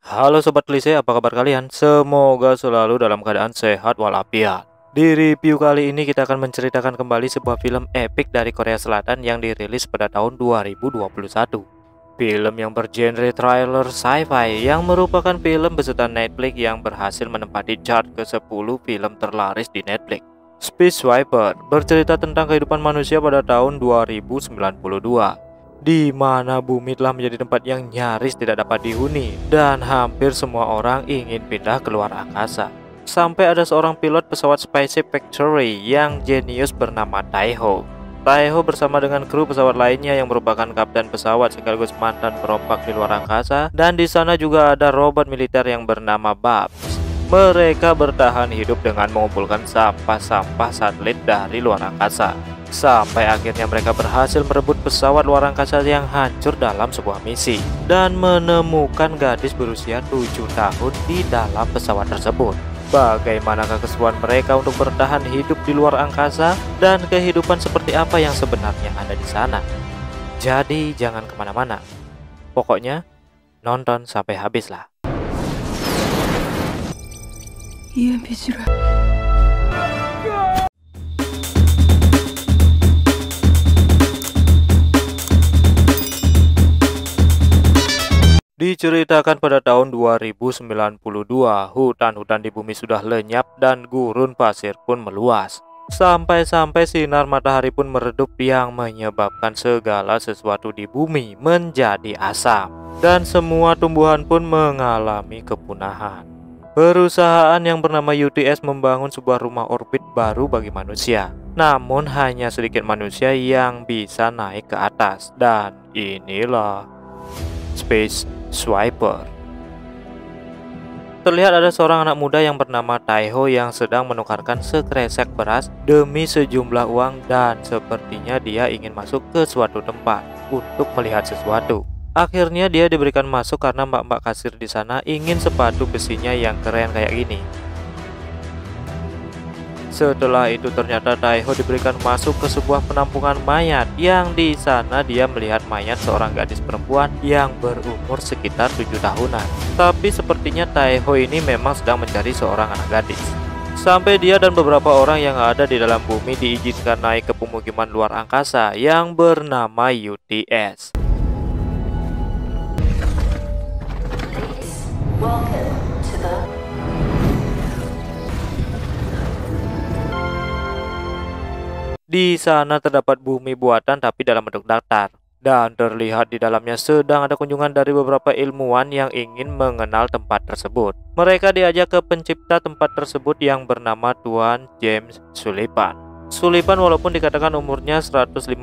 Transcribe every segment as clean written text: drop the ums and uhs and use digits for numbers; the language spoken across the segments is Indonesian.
Halo Sobat Klise, apa kabar kalian? Semoga selalu dalam keadaan sehat walafiat. Di review kali ini kita akan menceritakan kembali sebuah film epik dari Korea Selatan yang dirilis pada tahun 2021. Film yang bergenre thriller sci-fi yang merupakan film besutan Netflix yang berhasil menempati chart ke-10 film terlaris di Netflix. Space Swiper bercerita tentang kehidupan manusia pada tahun 2092, di mana bumi telah menjadi tempat yang nyaris tidak dapat dihuni dan hampir semua orang ingin pindah keluar angkasa. Sampai ada seorang pilot pesawat Spaceship Factory yang jenius bernama Taeho. Taeho bersama dengan kru pesawat lainnya yang merupakan kapten pesawat sekaligus mantan perompak di luar angkasa, dan di sana juga ada robot militer yang bernama Babs. Mereka bertahan hidup dengan mengumpulkan sampah-sampah satelit dari luar angkasa. Sampai akhirnya mereka berhasil merebut pesawat luar angkasa yang hancur dalam sebuah misi dan menemukan gadis berusia 7 tahun di dalam pesawat tersebut. Bagaimanakah keseruan mereka untuk bertahan hidup di luar angkasa dan kehidupan seperti apa yang sebenarnya ada di sana? Jadi jangan kemana-mana. Pokoknya nonton sampai habis lah. Diceritakan pada tahun 2092, hutan-hutan di bumi sudah lenyap dan gurun pasir pun meluas. Sampai-sampai sinar matahari pun meredup yang menyebabkan segala sesuatu di bumi menjadi asam. Dan semua tumbuhan pun mengalami kepunahan. Perusahaan yang bernama UTS membangun sebuah rumah orbit baru bagi manusia. Namun hanya sedikit manusia yang bisa naik ke atas. Dan inilah Space Swiper. Terlihat ada seorang anak muda yang bernama Taeho yang sedang menukarkan sekresek beras demi sejumlah uang, dan sepertinya dia ingin masuk ke suatu tempat untuk melihat sesuatu. Akhirnya dia diberikan masuk karena mbak-mbak kasir di sana ingin sepatu besinya yang keren kayak gini. Setelah itu ternyata Taeho diberikan masuk ke sebuah penampungan mayat yang di sana dia melihat mayat seorang gadis perempuan yang berumur sekitar 7 tahunan. Tapi sepertinya Taeho ini memang sedang mencari seorang anak gadis. Sampai dia dan beberapa orang yang ada di dalam bumi diizinkan naik ke pemukiman luar angkasa yang bernama UTS. Di sana terdapat bumi buatan tapi dalam bentuk datar, dan terlihat di dalamnya sedang ada kunjungan dari beberapa ilmuwan yang ingin mengenal tempat tersebut. Mereka diajak ke pencipta tempat tersebut yang bernama Tuan James Sullivan. Sullivan walaupun dikatakan umurnya 154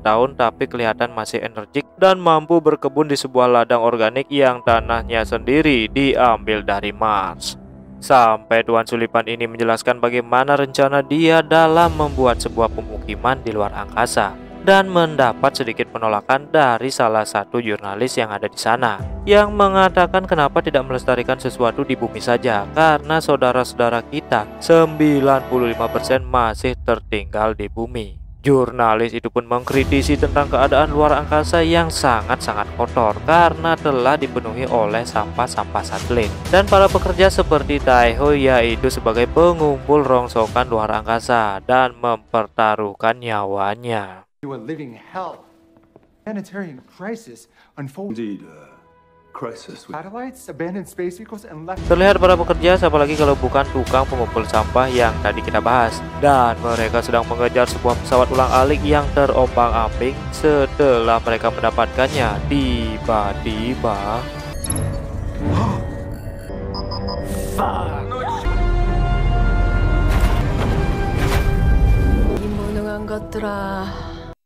tahun tapi kelihatan masih energik dan mampu berkebun di sebuah ladang organik yang tanahnya sendiri diambil dari Mars. Sampai Tuan Sullivan ini menjelaskan bagaimana rencana dia dalam membuat sebuah pemukiman di luar angkasa, dan mendapat sedikit penolakan dari salah satu jurnalis yang ada di sana, yang mengatakan kenapa tidak melestarikan sesuatu di bumi saja, karena saudara-saudara kita 95% masih tertinggal di bumi. Jurnalis itu pun mengkritisi tentang keadaan luar angkasa yang sangat-sangat kotor karena telah dipenuhi oleh sampah-sampah satelit dan para pekerja seperti Taeho, yaitu sebagai pengumpul rongsokan luar angkasa dan mempertaruhkan nyawanya. Terlihat para pekerja, apalagi kalau bukan tukang pengumpul sampah yang tadi kita bahas, dan mereka sedang mengejar sebuah pesawat ulang-alik yang terombang-ambing. Setelah mereka mendapatkannya, tiba-tiba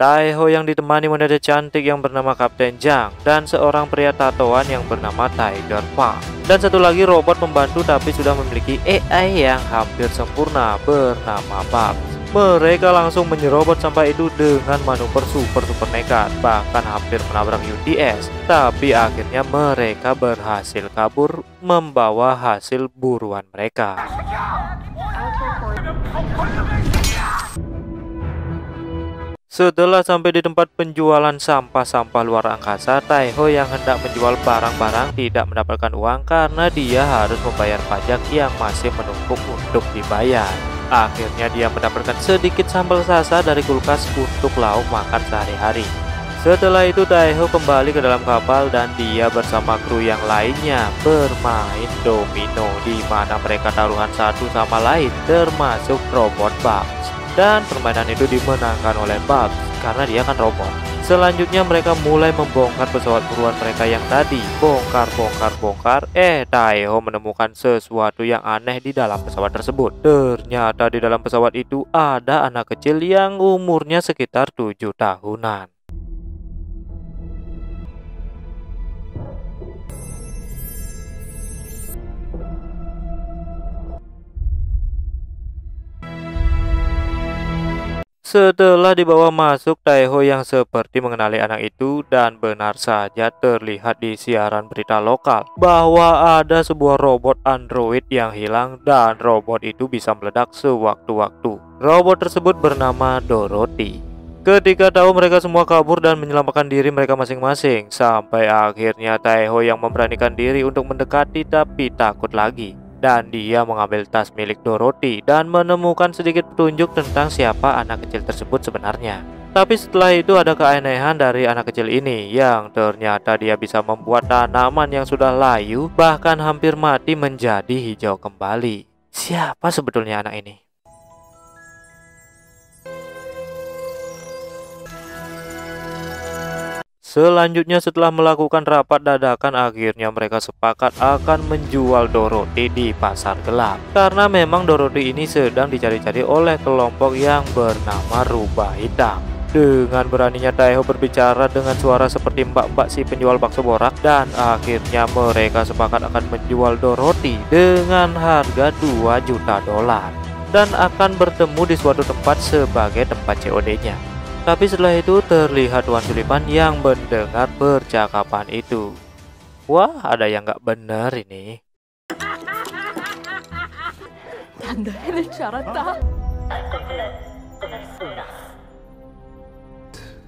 Taeho yang ditemani wanita cantik yang bernama Kapten Jang dan seorang pria tatoan yang bernama Tiger Park, dan satu lagi robot pembantu tapi sudah memiliki AI yang hampir sempurna bernama Babs. Mereka langsung menyerobot sampah itu dengan manuver super nekat, bahkan hampir menabrak UTS. Tapi akhirnya mereka berhasil kabur membawa hasil buruan mereka. Setelah sampai di tempat penjualan sampah-sampah luar angkasa, Taiho yang hendak menjual barang-barang tidak mendapatkan uang karena dia harus membayar pajak yang masih menumpuk untuk dibayar. Akhirnya dia mendapatkan sedikit sambal sasa dari kulkas untuk lauk makan sehari-hari. Setelah itu Taiho kembali ke dalam kapal dan dia bersama kru yang lainnya bermain domino, di mana mereka taruhan satu sama lain termasuk robot Bugs. Dan permainan itu dimenangkan oleh Bugs karena dia kan robot. Selanjutnya mereka mulai membongkar pesawat buruan mereka yang tadi. Bongkar. Taiho menemukan sesuatu yang aneh di dalam pesawat tersebut. Ternyata di dalam pesawat itu ada anak kecil yang umurnya sekitar 7 tahunan. Setelah dibawa masuk, Taiho yang seperti mengenali anak itu dan benar saja terlihat di siaran berita lokal bahwa ada sebuah robot android yang hilang dan robot itu bisa meledak sewaktu-waktu. Robot tersebut bernama Dorothy. Ketika tahu mereka semua kabur dan menyelamatkan diri mereka masing-masing, sampai akhirnya Taiho yang memberanikan diri untuk mendekati tapi takut lagi. Dan dia mengambil tas milik Dorothy dan menemukan sedikit petunjuk tentang siapa anak kecil tersebut sebenarnya. Tapi setelah itu ada keanehan dari anak kecil ini yang ternyata dia bisa membuat tanaman yang sudah layu bahkan hampir mati menjadi hijau kembali. Siapa sebetulnya anak ini? Selanjutnya setelah melakukan rapat dadakan, akhirnya mereka sepakat akan menjual Dorothy di pasar gelap. Karena memang Dorothy ini sedang dicari-cari oleh kelompok yang bernama Rubah Hitam. Dengan beraninya Taiho berbicara dengan suara seperti mbak-mbak si penjual bakso borak, dan akhirnya mereka sepakat akan menjual Dorothy dengan harga 2 juta dolar dan akan bertemu di suatu tempat sebagai tempat COD-nya. Tapi setelah itu terlihat Tuan Sullivan yang mendengar percakapan itu. Wah, ada yang nggak benar ini. Tanda 해낼 줄 알았다.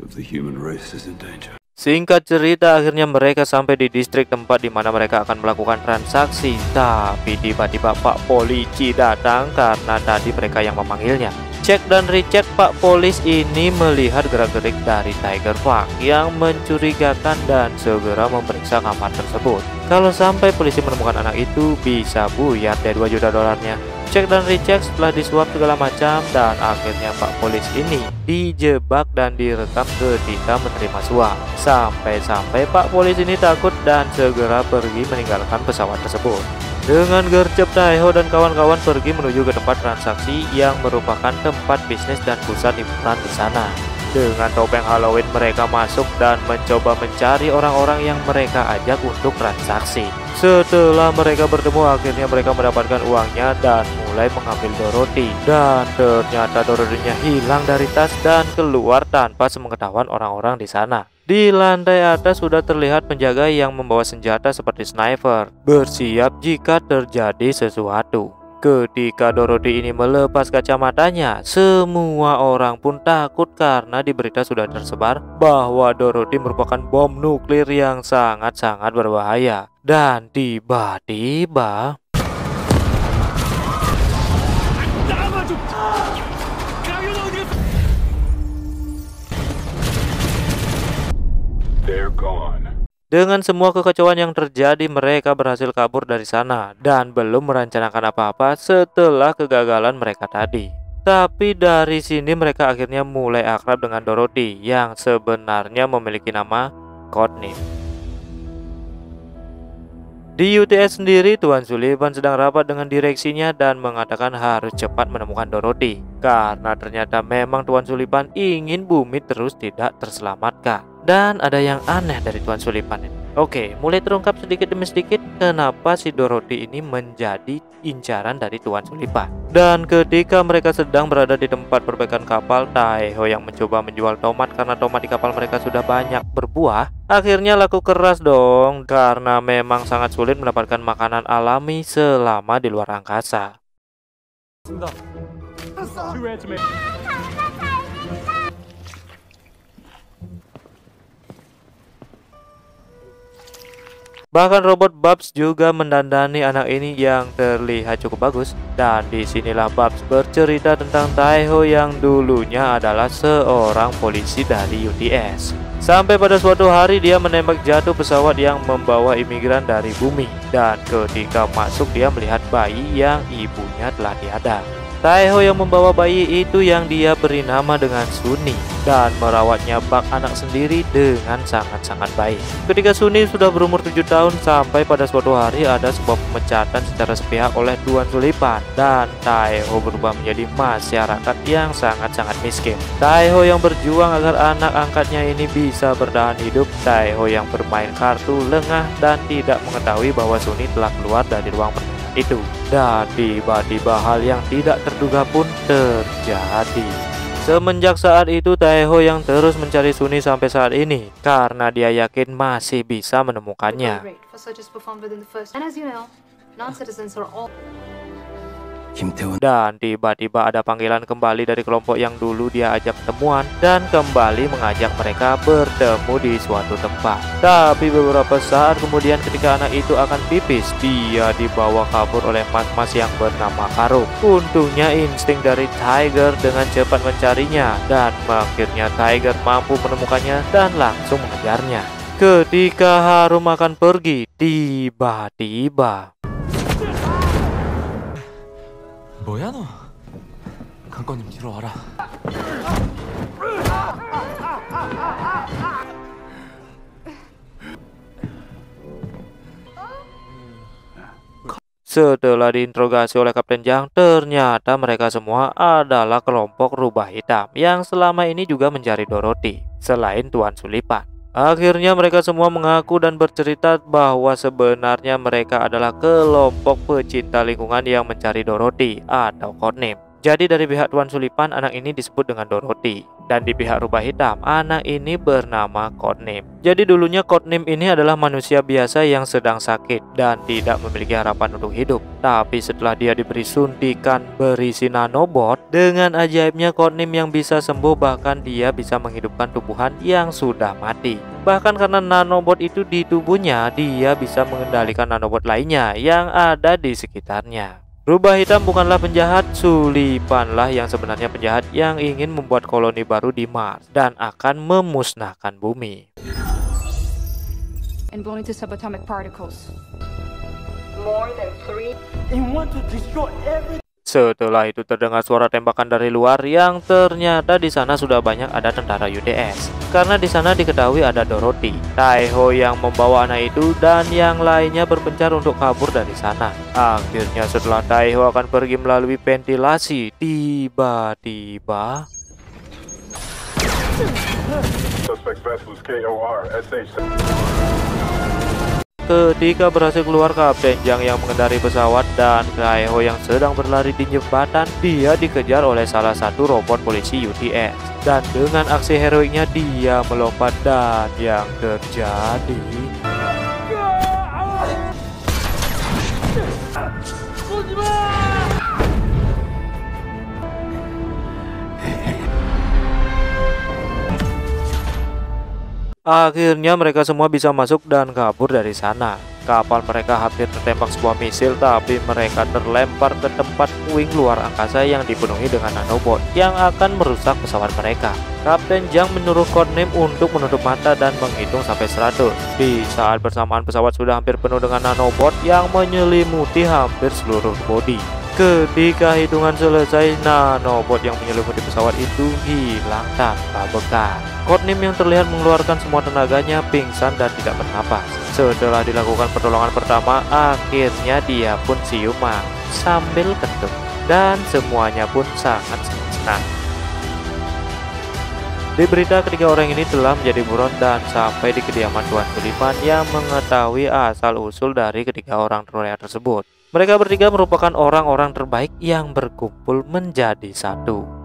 Of the human race is in danger. Singkat cerita, akhirnya mereka sampai di distrik tempat di mana mereka akan melakukan transaksi. Tapi tiba-tiba Pak Polisi datang karena tadi mereka yang memanggilnya. Cek dan recheck, Pak Polis ini melihat gerak-gerik dari Tiger Fang yang mencurigakan dan segera memeriksa kamar tersebut. Kalau sampai polisi menemukan anak itu, bisa buyar deh 2 juta dolarnya. Cek dan recheck setelah disuap segala macam, dan akhirnya Pak Polis ini dijebak dan direkam ketika menerima suap. Sampai-sampai Pak Polis ini takut dan segera pergi meninggalkan pesawat tersebut. Dengan gercep, Taiho dan kawan-kawan pergi menuju ke tempat transaksi yang merupakan tempat bisnis dan pusat hiburan di sana. Dengan topeng Halloween mereka masuk dan mencoba mencari orang-orang yang mereka ajak untuk transaksi. Setelah mereka bertemu, akhirnya mereka mendapatkan uangnya dan mulai mengambil Dorothy. Dan ternyata Dorothy-nya hilang dari tas dan keluar tanpa sepengetahuan orang-orang di sana. Di lantai atas sudah terlihat penjaga yang membawa senjata seperti sniper, bersiap jika terjadi sesuatu. Ketika Dorothy ini melepas kacamatanya, semua orang pun takut karena di berita sudah tersebar bahwa Dorothy merupakan bom nuklir yang sangat-sangat berbahaya. Dan tiba-tiba They're gone. dengan semua kekacauan yang terjadi, mereka berhasil kabur dari sana dan belum merencanakan apa-apa setelah kegagalan mereka tadi. Tapi dari sini mereka akhirnya mulai akrab dengan Dorothy yang sebenarnya memiliki nama Courtney. Di UTS sendiri, Tuan Sullivan sedang rapat dengan direksinya dan mengatakan harus cepat menemukan Dorothy karena ternyata memang Tuan Sullivan ingin bumi terus tidak terselamatkan. Dan ada yang aneh dari Tuan Sullivan ini. Oke, mulai terungkap sedikit demi sedikit kenapa si Dorothy ini menjadi incaran dari Tuan Sullivan. Dan ketika mereka sedang berada di tempat perbaikan kapal, Taiho yang mencoba menjual tomat karena tomat di kapal mereka sudah banyak berbuah, akhirnya laku keras dong karena memang sangat sulit mendapatkan makanan alami selama di luar angkasa. Bahkan robot Babs juga mendandani anak ini yang terlihat cukup bagus. Dan disinilah Babs bercerita tentang Taeho yang dulunya adalah seorang polisi dari UTS. Sampai pada suatu hari dia menembak jatuh pesawat yang membawa imigran dari bumi. Dan ketika masuk dia melihat bayi yang ibunya telah tiada. Taeho yang membawa bayi itu yang dia beri nama dengan Suni dan merawatnya bak anak sendiri dengan sangat-sangat baik. Ketika Suni sudah berumur 7 tahun, sampai pada suatu hari ada sebuah pemecatan secara sepihak oleh Tuan Sulipan dan Taeho berubah menjadi masyarakat yang sangat-sangat miskin. Taeho yang berjuang agar anak angkatnya ini bisa bertahan hidup. Taeho yang bermain kartu lengah dan tidak mengetahui bahwa Suni telah keluar dari ruang itu. Dan tiba-tiba hal yang tidak terduga pun terjadi. Semenjak saat itu Taeho yang terus mencari Suni sampai saat ini karena dia yakin masih bisa menemukannya. Dan tiba-tiba ada panggilan kembali dari kelompok yang dulu dia ajak ketemuan dan kembali mengajak mereka bertemu di suatu tempat. Tapi beberapa saat kemudian ketika anak itu akan pipis, dia dibawa kabur oleh mas-mas yang bernama Karum. Untungnya insting dari Tiger dengan cepat mencarinya dan akhirnya Tiger mampu menemukannya dan langsung mengejarnya. Ketika Harum akan pergi, tiba-tiba 뭐야 너? 강권님 뒤로 와라. Setelah diinterogasi oleh Kapten Jang, ternyata mereka semua adalah kelompok rubah hitam yang selama ini juga mencari Dorothy, selain Tuan Sulipan. Akhirnya mereka semua mengaku dan bercerita bahwa sebenarnya mereka adalah kelompok pecinta lingkungan yang mencari Dorothy atau Codename. Jadi dari pihak Tuan Sulipan, anak ini disebut dengan Dorothy. Dan di pihak rubah hitam, anak ini bernama Codename. Jadi dulunya Codename ini adalah manusia biasa yang sedang sakit dan tidak memiliki harapan untuk hidup. Tapi setelah dia diberi suntikan berisi nanobot, dengan ajaibnya Codename yang bisa sembuh, bahkan dia bisa menghidupkan tumbuhan yang sudah mati. Bahkan karena nanobot itu di tubuhnya, dia bisa mengendalikan nanobot lainnya yang ada di sekitarnya. Rubah hitam bukanlah penjahat, Sulipanlah yang sebenarnya penjahat yang ingin membuat koloni baru di Mars dan akan memusnahkan bumi. And blown into subatomic particles. Setelah itu terdengar suara tembakan dari luar yang ternyata di sana sudah banyak ada tentara UTS. Karena di sana diketahui ada Dorothy, Taeho yang membawa anak itu dan yang lainnya berpencar untuk kabur dari sana. Akhirnya setelah Taeho akan pergi melalui ventilasi, tiba-tiba ketika berhasil keluar, Kapten Jang yang mengendarai pesawat dan Taeho yang sedang berlari di jembatan, dia dikejar oleh salah satu robot polisi UTS. Dan dengan aksi heroiknya dia melompat dan yang terjadi akhirnya mereka semua bisa masuk dan kabur dari sana. Kapal mereka hampir tertembak sebuah misil, tapi mereka terlempar ke tempat puing luar angkasa yang dipenuhi dengan nanobot yang akan merusak pesawat mereka. Kapten Jang menyuruh Codename untuk menutup mata dan menghitung sampai 100. Di saat bersamaan pesawat sudah hampir penuh dengan nanobot yang menyelimuti hampir seluruh bodi. Ketika hitungan selesai, nanobot yang menyelimuti pesawat itu hilang tanpa bekas. Codename yang terlihat mengeluarkan semua tenaganya pingsan dan tidak bernapas. Setelah dilakukan pertolongan pertama, akhirnya dia pun siuman sambil kentut dan semuanya pun sangat senang. Di berita, ketiga orang ini telah menjadi buron dan sampai di kediaman Tuan Sulipan yang mengetahui asal-usul dari ketiga orang Korea tersebut. Mereka bertiga merupakan orang-orang terbaik yang berkumpul menjadi satu.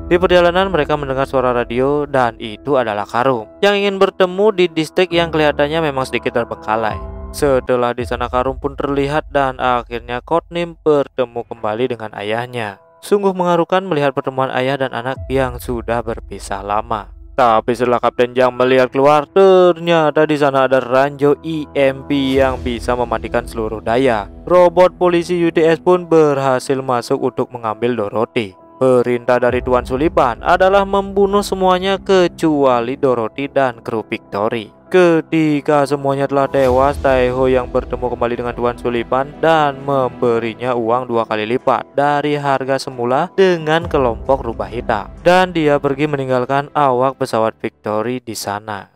Di perjalanan mereka mendengar suara radio dan itu adalah Karum yang ingin bertemu di distrik yang kelihatannya memang sedikit terbengkalai. Setelah di sana Karum pun terlihat dan akhirnya Codename bertemu kembali dengan ayahnya. Sungguh mengharukan melihat pertemuan ayah dan anak yang sudah berpisah lama. Tapi setelah Kapten Jang melihat keluar, ternyata di sana ada ranjau EMP yang bisa mematikan seluruh daya. Robot polisi UTS pun berhasil masuk untuk mengambil Dorothy. Perintah dari Tuan Sullivan adalah membunuh semuanya kecuali Dorothy dan kru Victory. Ketika semuanya telah tewas, Taiho yang bertemu kembali dengan Tuan Sullivan dan memberinya uang 2 kali lipat dari harga semula dengan kelompok rubah hitam. Dan dia pergi meninggalkan awak pesawat Victory di sana.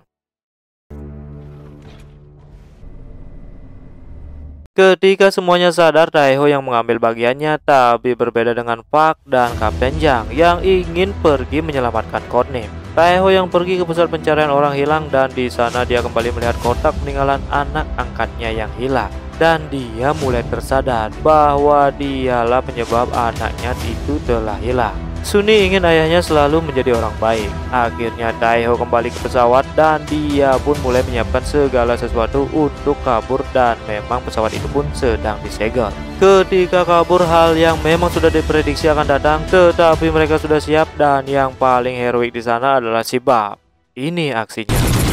Ketika semuanya sadar, Taiho yang mengambil bagiannya, tapi berbeda dengan Park dan Kapten Jang yang ingin pergi menyelamatkan Codename. Taiho yang pergi ke pusat pencarian orang hilang dan di sana dia kembali melihat kotak peninggalan anak angkatnya yang hilang. Dan dia mulai tersadar bahwa dialah penyebab anaknya itu telah hilang. Sunny ingin ayahnya selalu menjadi orang baik. Akhirnya Taiho kembali ke pesawat dan dia pun mulai menyiapkan segala sesuatu untuk kabur dan memang pesawat itu pun sedang disegel. Ketika kabur, hal yang memang sudah diprediksi akan datang, tetapi mereka sudah siap dan yang paling heroik di sana adalah si Bob. Ini aksinya.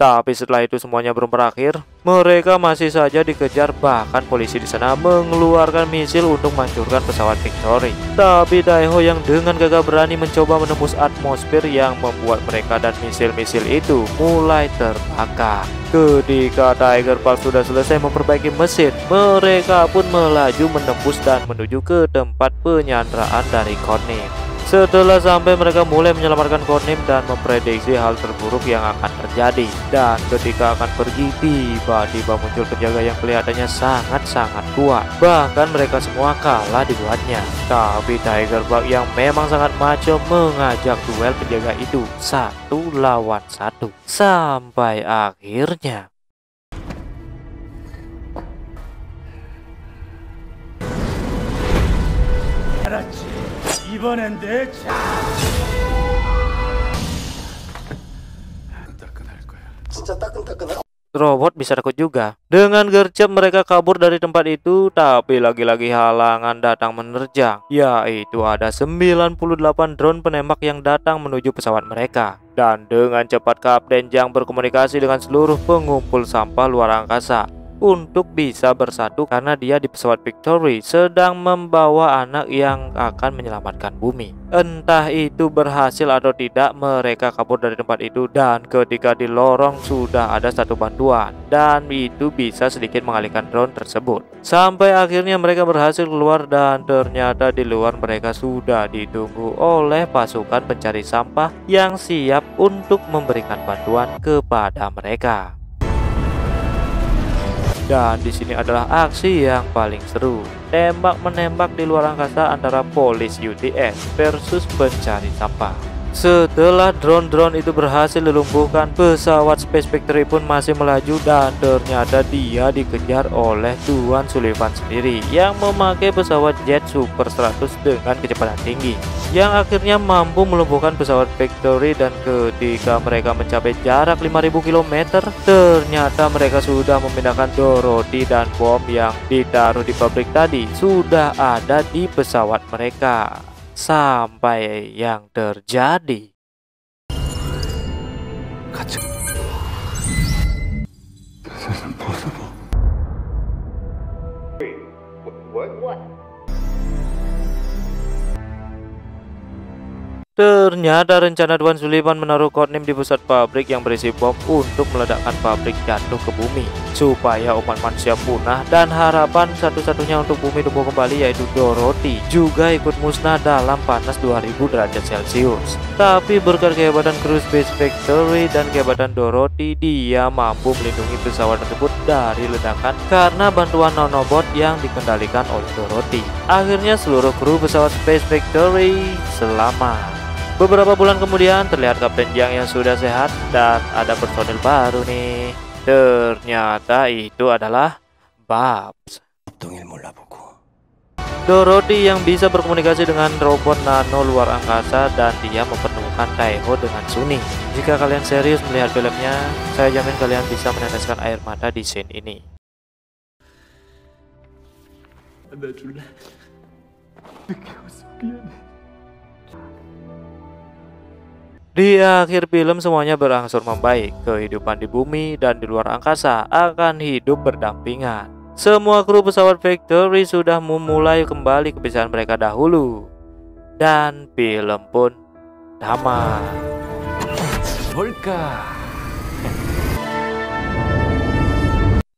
Tapi setelah itu semuanya belum berakhir, mereka masih saja dikejar, bahkan polisi di sana mengeluarkan misil untuk menghancurkan pesawat Victory. Tapi Taiho yang dengan gagah berani mencoba menembus atmosfer yang membuat mereka dan misil-misil itu mulai terbakar. Ketika Tiger Park sudah selesai memperbaiki mesin, mereka pun melaju menembus dan menuju ke tempat penyanderaan dari Codename. Setelah sampai, mereka mulai menyelamatkan Codename dan memprediksi hal terburuk yang akan terjadi. Dan ketika akan pergi, tiba-tiba muncul penjaga yang kelihatannya sangat-sangat kuat. Bahkan mereka semua kalah dibuatnya. Tapi Tiger Park yang memang sangat maco mengajak duel penjaga itu 1 lawan 1. Sampai akhirnya 이번엔 내 차. 따끈따끈할 거야. 진짜 따끈따끈할. robot bisa takut juga. Dengan gercep mereka kabur dari tempat itu, tapi lagi-lagi halangan datang menerjang, yaitu ada 98 drone penembak yang datang menuju pesawat mereka. Dan dengan cepat Kapten Jang berkomunikasi dengan seluruh pengumpul sampah luar angkasa untuk bisa bersatu karena dia di pesawat Victory sedang membawa anak yang akan menyelamatkan bumi. Entah itu berhasil atau tidak, mereka kabur dari tempat itu dan ketika di lorong sudah ada satu bantuan dan itu bisa sedikit mengalihkan drone tersebut. Sampai akhirnya mereka berhasil keluar dan ternyata di luar mereka sudah ditunggu oleh pasukan pencari sampah yang siap untuk memberikan bantuan kepada mereka. Dan di sini adalah aksi yang paling seru, tembak-menembak di luar angkasa antara polis UTS versus pencari sampah. Setelah drone-drone itu berhasil dilumpuhkan, pesawat Space Factory pun masih melaju dan ternyata dia dikejar oleh Tuan Sullivan sendiri yang memakai pesawat jet Super 100 dengan kecepatan tinggi yang akhirnya mampu melumpuhkan pesawat Factory. Dan ketika mereka mencapai jarak 5000 km, ternyata mereka sudah memindahkan Dorothy dan bom yang ditaruh di pabrik tadi sudah ada di pesawat mereka. Sampai yang terjadi This isn't possible. ternyata rencana Tuan Sullivan menaruh Codename di pusat pabrik yang berisi bom untuk meledakkan pabrik jatuh ke bumi supaya umat manusia punah, dan harapan satu-satunya untuk bumi tumbuh kembali yaitu Dorothy juga ikut musnah dalam panas 2000 derajat Celcius. Tapi berkat kehebatan kru Space Factory dan kehebatan Dorothy, dia mampu melindungi pesawat tersebut dari ledakan karena bantuan nanobot yang dikendalikan oleh Dorothy. Akhirnya seluruh kru pesawat Space Factory selamat. Beberapa bulan kemudian terlihat Kapten Jang yang sudah sehat dan ada personil baru nih. Ternyata itu adalah Babs. Dorothy yang bisa berkomunikasi dengan robot nano luar angkasa, dan dia mempertemukan Taiho dengan Sunny. Jika kalian serius melihat filmnya, saya jamin kalian bisa meneteskan air mata di scene ini. Di akhir film semuanya berangsur membaik. Kehidupan di bumi dan di luar angkasa akan hidup berdampingan. Semua kru pesawat Victory sudah memulai kembali kebiasaan mereka dahulu. Dan film pun tamat. 뭘까?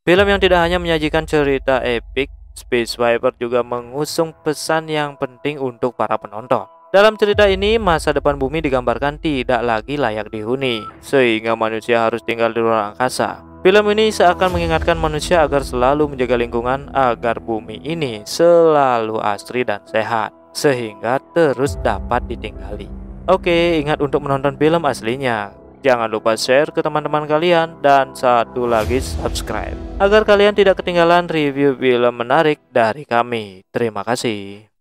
Film yang tidak hanya menyajikan cerita epik, Space Viper juga mengusung pesan yang penting untuk para penonton. Dalam cerita ini, masa depan bumi digambarkan tidak lagi layak dihuni, sehingga manusia harus tinggal di luar angkasa. Film ini seakan mengingatkan manusia agar selalu menjaga lingkungan agar bumi ini selalu asri dan sehat, sehingga terus dapat ditinggali. Oke, ingat untuk menonton film aslinya. Jangan lupa share ke teman-teman kalian, dan satu lagi subscribe, agar kalian tidak ketinggalan review film menarik dari kami. Terima kasih.